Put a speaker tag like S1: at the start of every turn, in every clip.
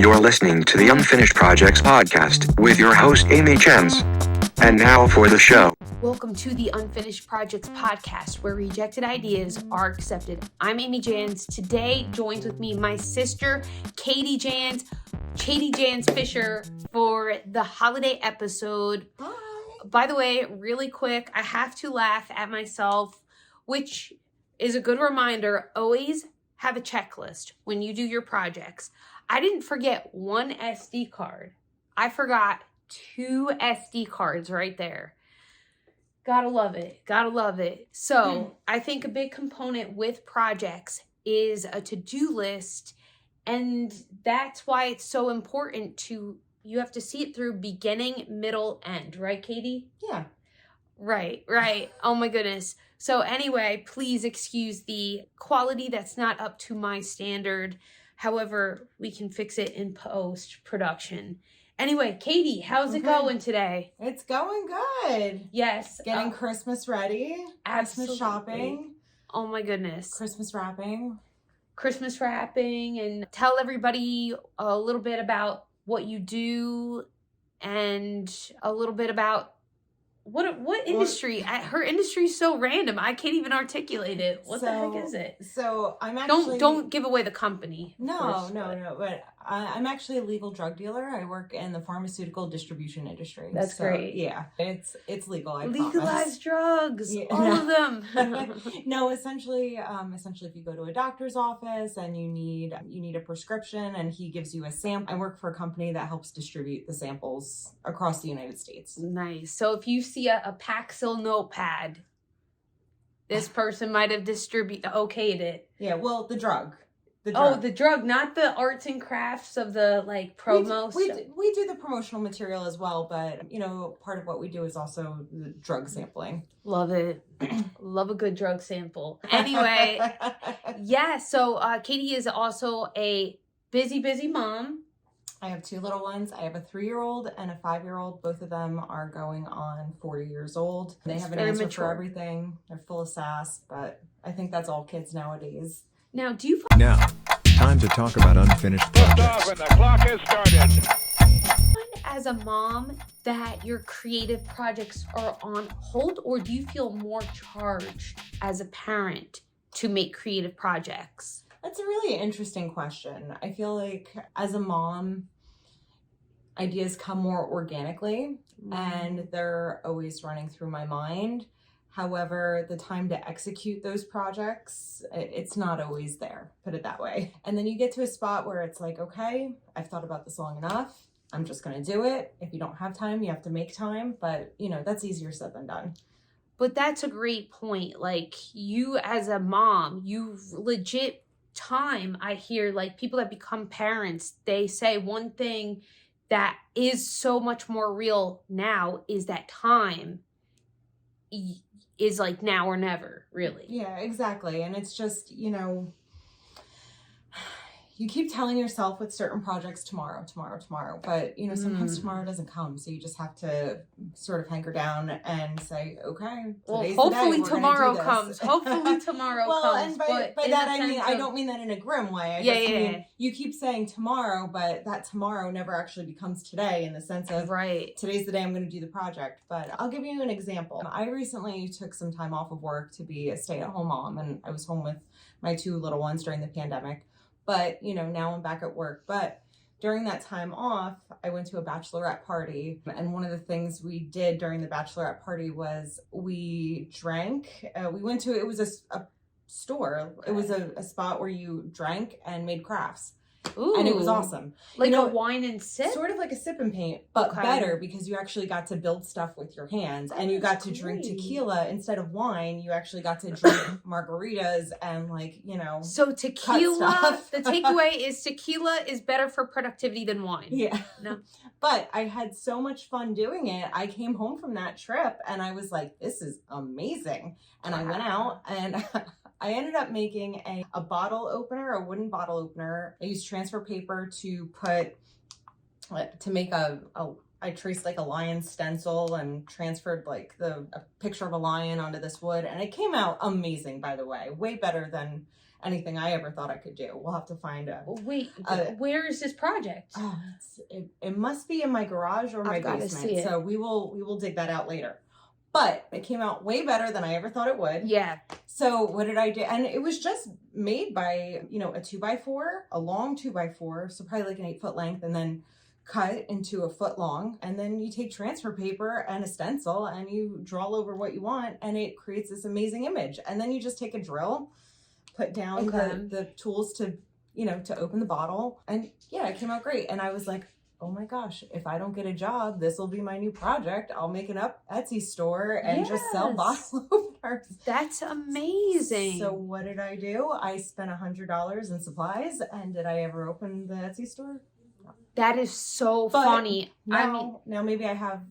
S1: You're listening to the Unfinished Projects podcast with your host, Amy Jens. And now for the show.
S2: Welcome to the Unfinished Projects podcast, where rejected ideas are accepted. I'm Amy Jans. Today joins with me my sister, Katie Jans Fisher, for the holiday episode.
S3: Hi.
S2: By the way, really quick, I have to laugh at myself, which is a good reminder. Always have a checklist when you do your projects. I didn't forget one SD card. I forgot 2 SD cards right there. Gotta love it. Gotta love it. So I think a big component with projects is a to-do list. And that's why it's so important you have to see it through beginning, middle, end. Right, Katie?
S3: Yeah.
S2: Right. Oh my goodness. So anyway, please excuse the quality that's not up to my standard. However, we can fix it in post-production. Anyway, Katie, how's it going today?
S3: It's going good.
S2: Yes.
S3: Getting Christmas ready.
S2: Absolutely.
S3: Christmas shopping.
S2: Oh my goodness.
S3: Christmas wrapping.
S2: And tell everybody a little bit about what you do and a little bit about what industry. Her industry is so random. I can't even articulate it. What the heck is it?
S3: So I'm actually
S2: don't give away the company.
S3: No. But I'm actually a legal drug dealer. I work in the pharmaceutical distribution industry.
S2: That's great.
S3: Yeah, it's legal. I
S2: Legalized
S3: promise.
S2: drugs,
S3: Yeah,
S2: all of them.
S3: No, essentially, if you go to a doctor's office and you need a prescription and he gives you a sample, I work for a company that helps distribute the samples across the United States.
S2: Nice. So if you see a Paxil notepad, this person might have okayed it.
S3: Yeah, well, the drug.
S2: Oh, the drug, not the arts and crafts of the promo.
S3: We do the promotional material as well, but part of what we do is also the drug sampling.
S2: Love it. Love a good drug sample. Anyway, yeah, so Katie is also a busy mom.
S3: I have 2 little ones. I have a 3-year-old and a 5-year-old. Both of them are going on 40 years old. They have an answer for everything. They're full of sass, but I think that's all kids nowadays.
S2: Now, do you
S4: Now, time to talk about unfinished projects.
S5: When the clock has started.
S2: find as a mom that your creative projects are on hold, or do you feel more charged as a parent to make creative projects?
S3: That's a really interesting question. I feel like as a mom, ideas come more organically and they're always running through my mind. However, the time to execute those projects, it's not always there, put it that way. And then you get to a spot where it's like, okay, I've thought about this long enough. I'm just going to do it. If you don't have time, you have to make time. But, that's easier said than done.
S2: But that's a great point. You as a mom, you legit time. I hear people that become parents, they say one thing that is so much more real now is that time is now or never, really.
S3: Yeah, exactly. And it's just, you keep telling yourself with certain projects tomorrow, but sometimes tomorrow doesn't come. So you just have to sort of hunker down and say, okay,
S2: hopefully tomorrow comes. Hopefully tomorrow comes.
S3: And by that I don't mean that in a grim way. I just mean you keep saying tomorrow, but that tomorrow never actually becomes today in the sense of today's the day I'm going to do the project. But I'll give you an example. I recently took some time off of work to be a stay-at-home mom, and I was home with my 2 little ones during the pandemic. But, now I'm back at work. But during that time off, I went to a bachelorette party. And one of the things we did during the bachelorette party was we drank. We went to, it was a store. Okay. It was a spot where you drank and made crafts.
S2: Ooh.
S3: And it was awesome.
S2: A wine and sip?
S3: Sort of like a sip and paint, but better because you actually got to build stuff with your hands and you got to drink tequila instead of wine. You actually got to drink margaritas and
S2: So tequila, the takeaway is tequila is better for productivity than wine.
S3: Yeah.
S2: No.
S3: But I had so much fun doing it. I came home from that trip and I was like, this is amazing. And I went out and I ended up making a bottle opener, a wooden bottle opener. I used transfer paper to make a I traced like a lion stencil and transferred like a picture of a lion onto this wood. And it came out amazing, by the way. Way better than anything I ever thought I could do. We'll have to find a...
S2: Wait, where is this project?
S3: Oh, it must be in my garage or my basement.
S2: See it.
S3: So we will dig that out later. But it came out way better than I ever thought it would.
S2: Yeah.
S3: So what did I do? And it was just made by, you know, a 2x4, a long 2x4, so probably like an 8-foot length, and then cut into a foot long. And then you take transfer paper and a stencil and you draw over what you want, and it creates this amazing image. And then you just take a drill, put down the tools to, you know, to open the bottle. And yeah, it came out great. And I was like, oh my gosh, if I don't get a job, this will be my new project. I'll make an Etsy store and just sell bottle openers.
S2: That's amazing.
S3: So what did I do? I spent $100 in supplies. And did I ever open the Etsy store? No.
S2: That is so funny.
S3: Now maybe I have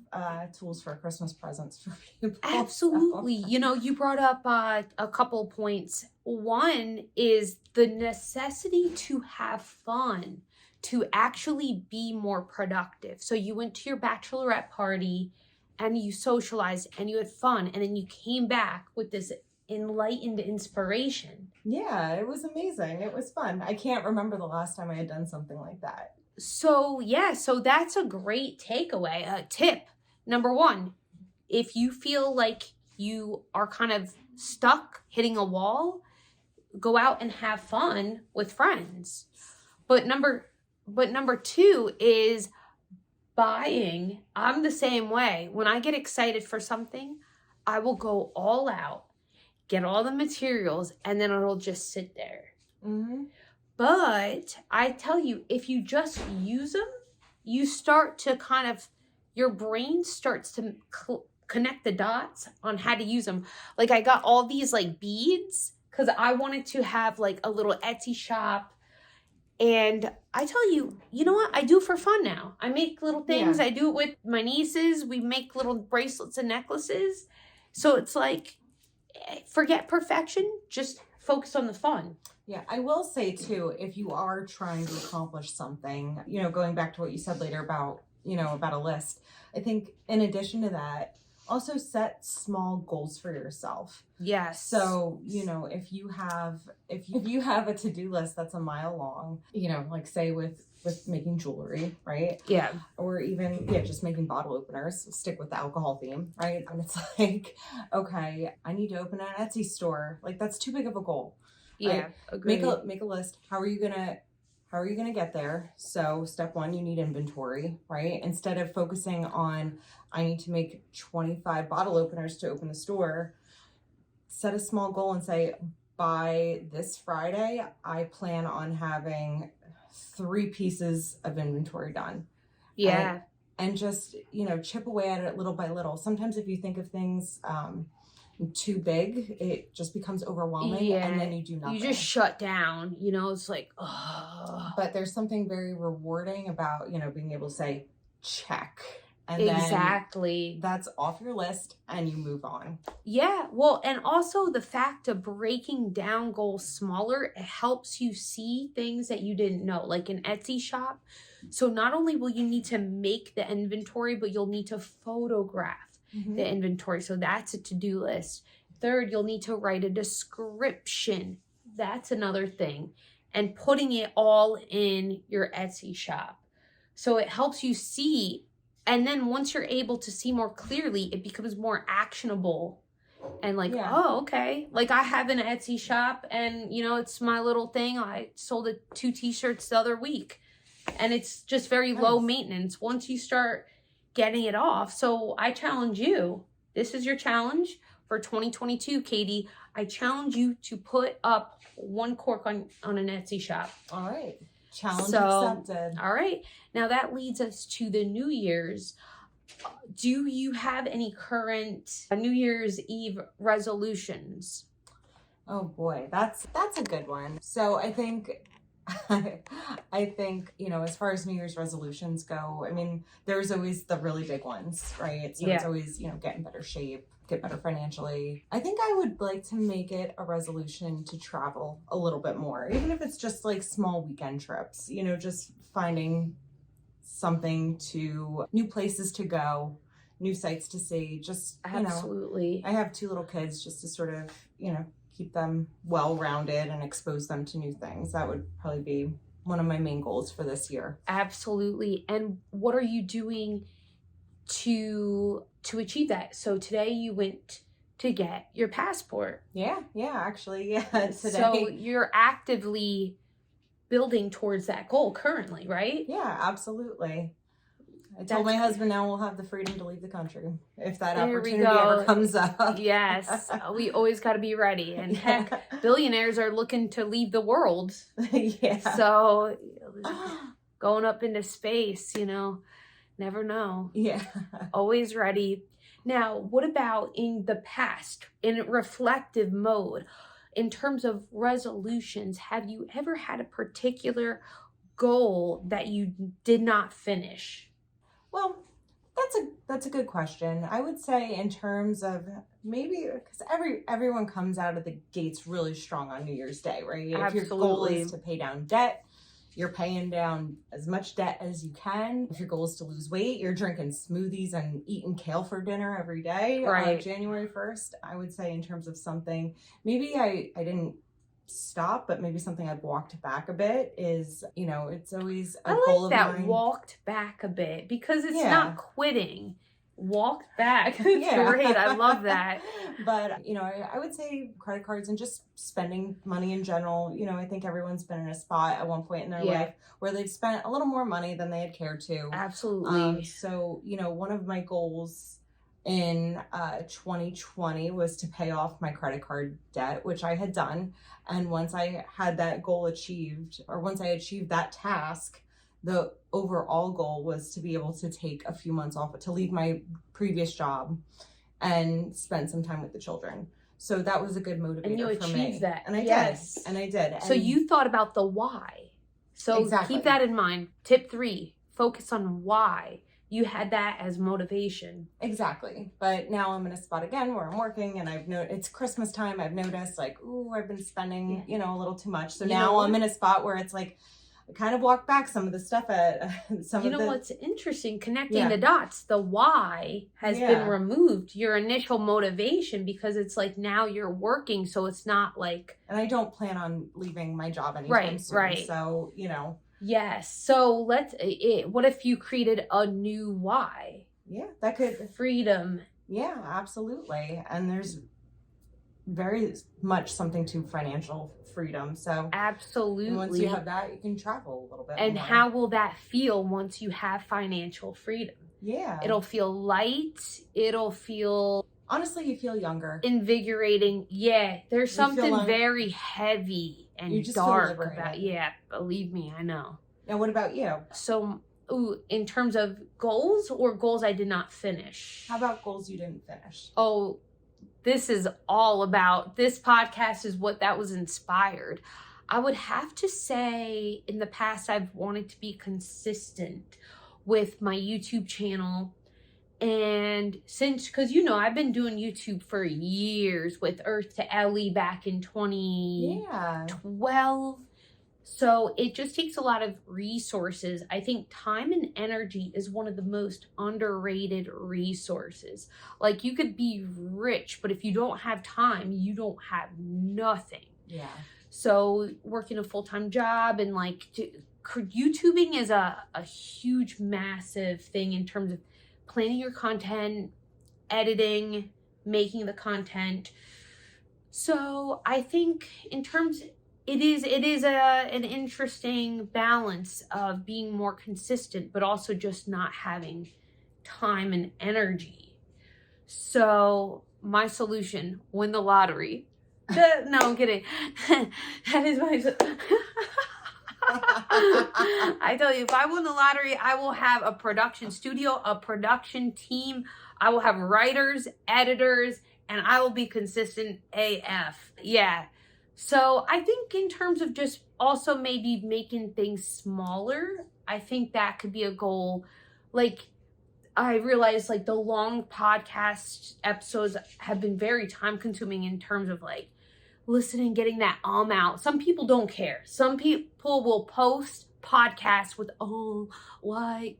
S3: tools for Christmas presents for people.
S2: Absolutely. So. You know, you brought up a couple points. One is the necessity to have fun, to actually be more productive. So you went to your bachelorette party and you socialized and you had fun, and then you came back with this enlightened inspiration.
S3: Yeah, it was amazing. It was fun. I can't remember the last time I had done something like that.
S2: So yeah, so that's a great takeaway. Tip number 1, if you feel like you are kind of stuck hitting a wall, go out and have fun with friends. But number 2 is buying. I'm the same way. When I get excited for something, I will go all out, get all the materials, and then it'll just sit there. Mm-hmm. But I tell you, if you just use them, you start to your brain starts to connect the dots on how to use them. Like I got all these like beads because I wanted to have like a little Etsy shop. And I tell you, you know what? I do it for fun now. I make little things. Yeah. I do it with my nieces. We make little bracelets and necklaces. So it's like, forget perfection. Just focus on the fun.
S3: Yeah, I will say too, if you are trying to accomplish something, you know, going back to what you said later about, you know, about a list, I think in addition to that, also set small goals for yourself.
S2: Yes.
S3: So, you know, if you have a to-do list that's a mile long, you know, like say with making jewelry, right?
S2: Yeah.
S3: Or even, just making bottle openers, stick with the alcohol theme, right? And it's like, okay, I need to open an Etsy store. Like that's too big of a goal.
S2: Yeah.
S3: Right?
S2: Agreed.
S3: Make a list. How are you gonna get there? So step 1, you need inventory, right? Instead of focusing on, I need to make 25 bottle openers to open the store, set a small goal and say, by this Friday, I plan on having 3 pieces of inventory done.
S2: Yeah.
S3: And just, you know, chip away at it little by little. Sometimes if you think of things too big, it just becomes overwhelming, and then you do nothing.
S2: You just shut down, you know, it's like, oh.
S3: But there's something very rewarding about, you know, being able to say, check. And
S2: exactly.
S3: Then that's off your list and you move on.
S2: Yeah. Well, and also the fact of breaking down goals smaller, it helps you see things that you didn't know, like an Etsy shop. So not only will you need to make the inventory, but you'll need to photograph the inventory. So that's a to-do list. 3rd, you'll need to write a description. That's another thing. And putting it all in your Etsy shop. So it helps you see. And then once you're able to see more clearly, it becomes more actionable. And like, oh, okay. Like I have an Etsy shop and, you know, it's my little thing. I sold 2 t-shirts the other week. And it's just very low maintenance once you start getting it off. So I challenge you. This is your challenge for 2022, Katie. I challenge you to put up 1 cork on an Etsy shop.
S3: All right. Challenge accepted.
S2: All right. Now that leads us to the New Year's. Do you have any current New Year's Eve resolutions?
S3: Oh boy, that's a good one. So I think, you know, as far as New Year's resolutions go, I mean, there's always the really big ones, right? So it's always, you know, get in better shape, get better financially. I think I would like to make it a resolution to travel a little bit more, even if it's just like small weekend trips, you know, just finding something to new places to go, new sights to see. Just,
S2: absolutely.
S3: I have 2 little kids, just to sort of, keep them well-rounded and expose them to new things. That would probably be one of my main goals for this year.
S2: Absolutely. And what are you doing to achieve that? So today you went to get your passport.
S3: Actually, today.
S2: So you're actively building towards that goal currently, right?
S3: Yeah, absolutely. I told my husband now we'll have the freedom to leave the country if that opportunity ever comes up.
S2: Yes, we always got to be ready. And heck, billionaires are looking to leave the world.
S3: Yeah.
S2: So going up into space, never know.
S3: Yeah.
S2: Always ready. Now, what about in the past, in reflective mode, in terms of resolutions? Have you ever had a particular goal that you did not finish?
S3: Well, that's a good question. I would say in terms of maybe because everyone comes out of the gates really strong on New Year's Day, right?
S2: Absolutely.
S3: If your goal is to pay down debt, you're paying down as much debt as you can. If your goal is to lose weight, you're drinking smoothies and eating kale for dinner every day.
S2: Right.
S3: January 1st, I would say in terms of something, maybe I didn't stop, but maybe something I've walked back a bit is, it's always a goal of mine. I like that,
S2: walked back a bit, because it's not quitting. Walked back. It's great. I love that.
S3: But, I would say credit cards and just spending money in general. I think everyone's been in a spot at one point in their life where they've spent a little more money than they had cared to.
S2: Absolutely.
S3: So, one of my goals in 2020 was to pay off my credit card debt, which I had done. And once I had that goal achieved, or once I achieved that task, the overall goal was to be able to take a few months off, to leave my previous job and spend some time with the children. So that was a good motivator for me.
S2: And you achieved that.
S3: And I did. And I did.
S2: So you thought about the why. So keep that in mind. Tip 3, focus on why. You had that as motivation.
S3: Exactly. But now I'm in a spot again where I'm working, and it's Christmas time. I've noticed I've been spending, a little too much. So now I'm in a spot where it's I kind of walk back some of the stuff at
S2: what's interesting, connecting the dots, the why has been removed, your initial motivation, because it's now you're working. So it's not
S3: and I don't plan on leaving my job anytime soon. Right. So,
S2: Yes. So what if you created a new why?
S3: Yeah, that could.
S2: Freedom.
S3: Yeah, absolutely. And there's very much something to financial freedom. So
S2: absolutely.
S3: And once you have that, you can travel a little bit.
S2: And
S3: more.
S2: How will that feel once you have financial freedom?
S3: Yeah.
S2: It'll feel light. It'll feel...
S3: Honestly, you feel younger.
S2: Invigorating. Yeah. There's something very heavy and dark about. Yeah, believe me, I know.
S3: Now, what about you?
S2: So, in terms of goals or goals I did not finish?
S3: How about goals you didn't finish?
S2: Oh, this is all about, this podcast is what that was inspired. I would have to say in the past, I've wanted to be consistent with my YouTube channel. And because I've been doing YouTube for years with Earth to Ellie back in 2012. So it just takes a lot of resources. I think time and energy is one of the most underrated resources. You could be rich, but if you don't have time, you don't have nothing.
S3: Yeah.
S2: So working a full-time job and YouTubing is a huge, massive thing in terms of planning your content, editing, making the content. So I think in terms, it is an interesting balance of being more consistent, but also just not having time and energy. So my solution, win the lottery. No, I'm kidding. That is my... I tell you, if I win the lottery, I will have a production studio, a production team. I will have writers, editors, and I will be consistent AF. Yeah. So I think in terms of just also maybe making things smaller, I think that could be a goal. I realized the long podcast episodes have been very time consuming in terms of listening, getting that out. Some people don't care. Some people will post podcast with,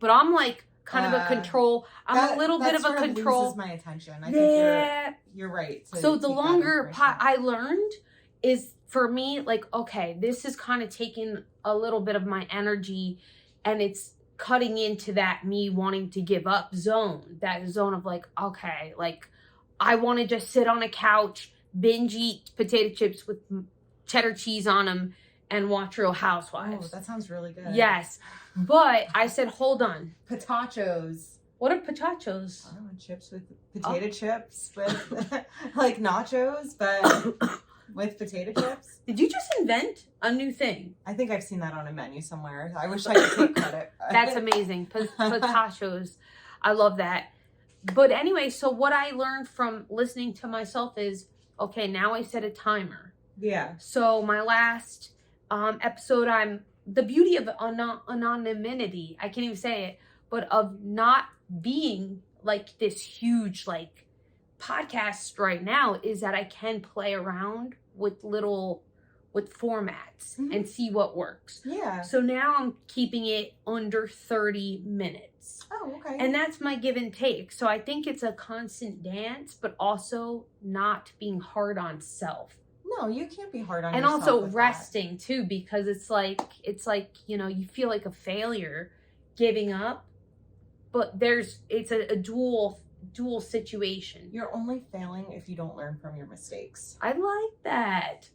S2: but I'm like kind of a control. I'm a little bit of a control.
S3: Loses my attention. I think you're right.
S2: So the longer I learned is for me, like, okay, this is kind of taking a little bit of my energy, and it's cutting into that me wanting to give up zone, that zone of like, okay, like I want to just sit on a couch, binge eat potato chips with cheddar cheese on them and watch Real Housewives.
S3: Oh, that sounds really good.
S2: Yes. But I said, hold on.
S3: Potachos.
S2: What are potachos?
S3: I don't know, chips with potato chips with like nachos, but with potato chips.
S2: Did you just invent a new thing?
S3: I think I've seen that on a menu somewhere. I wish I could take credit.
S2: That's amazing. Potachos. I love that. But anyway, so what I learned from listening to myself is, okay, now I set a timer.
S3: Yeah.
S2: So my last episode, the beauty of anonymity, I can't even say it, but of not being like this huge like podcast right now is that I can play around with formats and see what works.
S3: Yeah.
S2: So now I'm keeping it under 30 minutes.
S3: Oh, okay.
S2: And that's my give and take. So I think it's a constant dance, but also not being hard on self.
S3: No, you can't be hard on
S2: and
S3: yourself. And
S2: also resting too, because it's like, you know, you feel like a failure giving up, but it's a dual situation.
S3: You're only failing if you don't learn from your mistakes.
S2: I like that.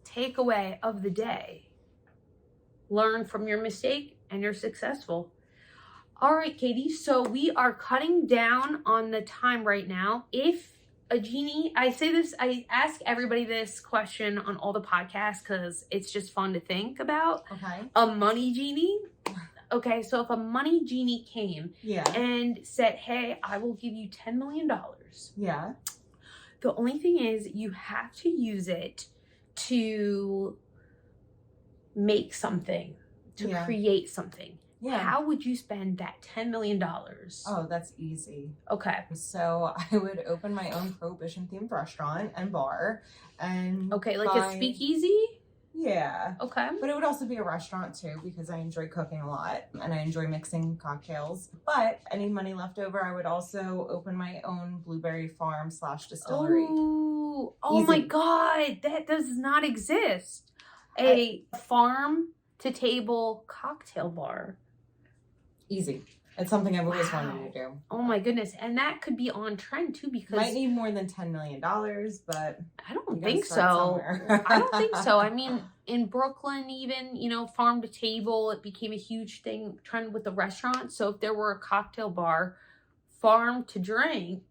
S2: Takeaway of the day. Learn from your mistake and you're successful. All right, Katie. So we are cutting down on the time right now. If a genie, I ask everybody this question on all the podcasts because it's just fun to think about.
S3: Okay.
S2: A money genie. Okay, so if a money genie came and said, hey, I will give you $10 million.
S3: Yeah.
S2: The only thing is you have to use it to make something, to create something. Yeah. How would you spend that $10 million?
S3: Oh, that's easy.
S2: Okay.
S3: So I would open my own prohibition-themed restaurant and bar. And
S2: okay, like a speakeasy?
S3: Yeah.
S2: Okay.
S3: But it would also be a restaurant too, because I enjoy cooking a lot and I enjoy mixing cocktails. But any money left over, I would also open my own blueberry farm / distillery.
S2: Ooh. Oh my God. That does not exist. A farm to table cocktail bar.
S3: Easy. It's something I've always wanted to do.
S2: Oh my goodness. And that could be on trend too, because
S3: might need more than $10 million, but
S2: I don't think so. I don't think so. I mean, in Brooklyn, even, you know, farm to table, it became a huge trend with the restaurant. So if there were a cocktail bar, farm to drink,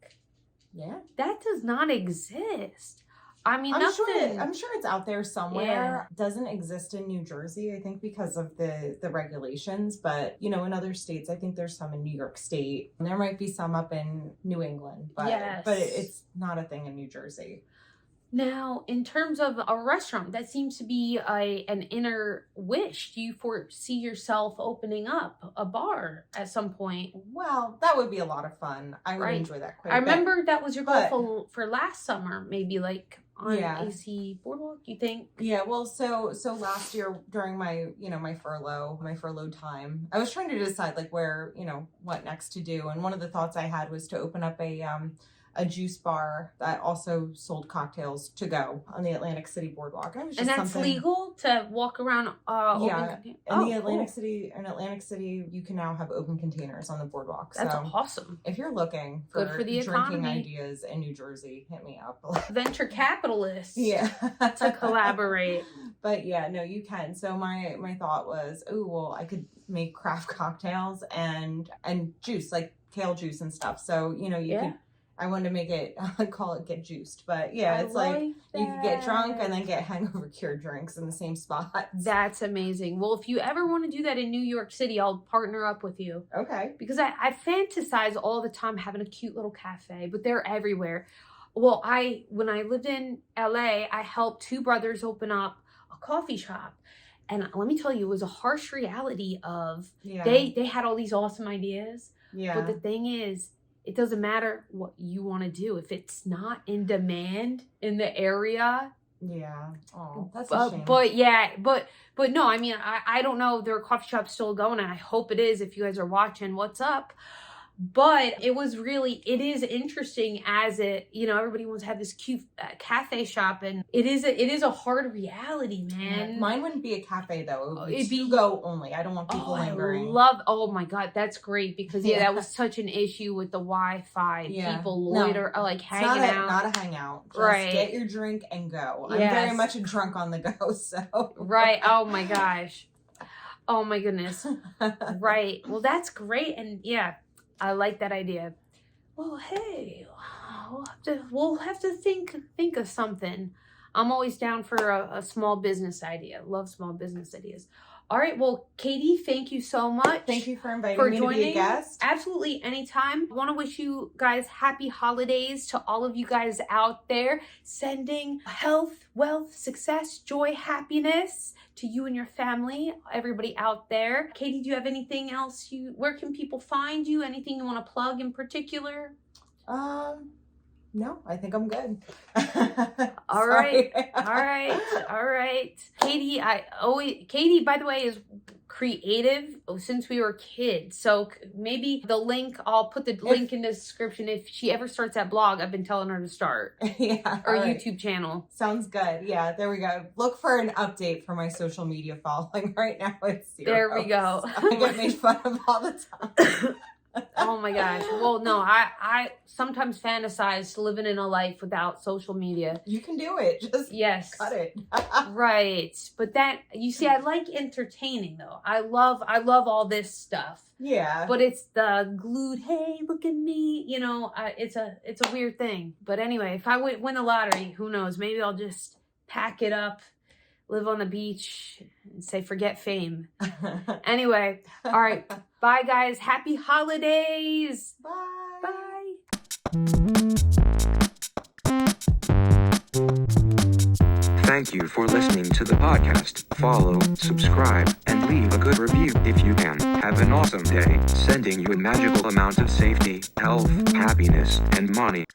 S2: that does not exist. I mean,
S3: I'm sure it's out there somewhere. It doesn't exist in New Jersey, I think, because of the regulations. But, you know, in other states, I think there's some in New York State. And there might be some up in New England. But, but it's not a thing in New Jersey.
S2: Now, in terms of a restaurant, that seems to be an inner wish. Do you foresee yourself opening up a bar at some point?
S3: Well, that would be a lot of fun. I would enjoy that quite a bit.
S2: I remember that was your goal for last summer, maybe like on AC Boardwalk, you think?
S3: Yeah, well, so last year during my furlough time, I was trying to decide like where, you know, what next to do. And one of the thoughts I had was to open up a juice bar that also sold cocktails to go on the Atlantic City Boardwalk.
S2: And that's legal to walk around
S3: in Atlantic City, you can now have open containers on the boardwalk.
S2: That's awesome.
S3: If you're looking for drinking ideas in New Jersey, hit me up.
S2: Venture capitalists.
S3: To
S2: collaborate.
S3: But yeah, no, you can. So my thought was, I could make craft cocktails and juice, like kale juice and stuff. So, you know, you could. I wanted to make it, call it get juiced. But yeah, it's like you can get drunk and then get hangover cured drinks in the same spot.
S2: That's amazing. Well, if you ever want to do that in New York City, I'll partner up with you.
S3: Okay.
S2: Because I fantasize all the time having a cute little cafe, but they're everywhere. Well, when I lived in LA, I helped two brothers open up a coffee shop. And let me tell you, it was a harsh reality of they had all these awesome ideas. Yeah. But the thing is, it doesn't matter what you want to do. If it's not in demand in the area,
S3: Yeah. Oh, that's a shame.
S2: But no, I mean, I don't know if their coffee shop's still going, and I hope it is. If you guys are watching, what's up? But it is interesting as everybody wants to have this cute cafe shop, and it is a hard reality, man.
S3: Yeah. Mine wouldn't be a cafe though. It'd be to-go only. I don't want people lingering.
S2: Oh my God, that's great because that was such an issue with the Wi-Fi. Yeah. People loiter, hanging out.
S3: Not a hangout. Just get your drink and go. I'm very much a drunk on the go, so.
S2: Right. Oh my gosh. Oh my goodness. Right. Well, that's great, and yeah. I like that idea. Well, hey, we'll have to think of something. I'm always down for a small business idea. Love small business ideas. All right, well, Katie, thank you so much.
S3: Thank you for inviting me to be a guest.
S2: Absolutely, anytime. I want to wish you guys happy holidays to all of you guys out there, sending health, wealth, success, joy, happiness to you and your family, everybody out there. Katie, do you have anything else? Where can people find you? Anything you want to plug in particular?
S3: No, I think I'm good.
S2: All right. Katie, by the way, is creative since we were kids. So maybe I'll put the link in the description if she ever starts that blog I've been telling her to start.
S3: Yeah.
S2: Or YouTube channel.
S3: Sounds good. Yeah, there we go. Look for an update for my social media following. Right now it's 0.
S2: There we go.
S3: I get made fun of all the time.
S2: Oh my gosh. Well, no, I sometimes fantasize living in a life without social media.
S3: You can do it. Just cut it.
S2: Right. But you see, I like entertaining though. I love all this stuff.
S3: Yeah.
S2: But it's the glued, hey, look at me. It's a weird thing. But anyway, if I win the lottery, who knows? Maybe I'll just pack it up, live on the beach, and say, forget fame. Anyway, all right. Bye, guys. Happy holidays.
S3: Bye.
S2: Bye.
S1: Thank you for listening to the podcast. Follow, subscribe, and leave a good review if you can. Have an awesome day, sending you a magical amount of safety, health, happiness, and money.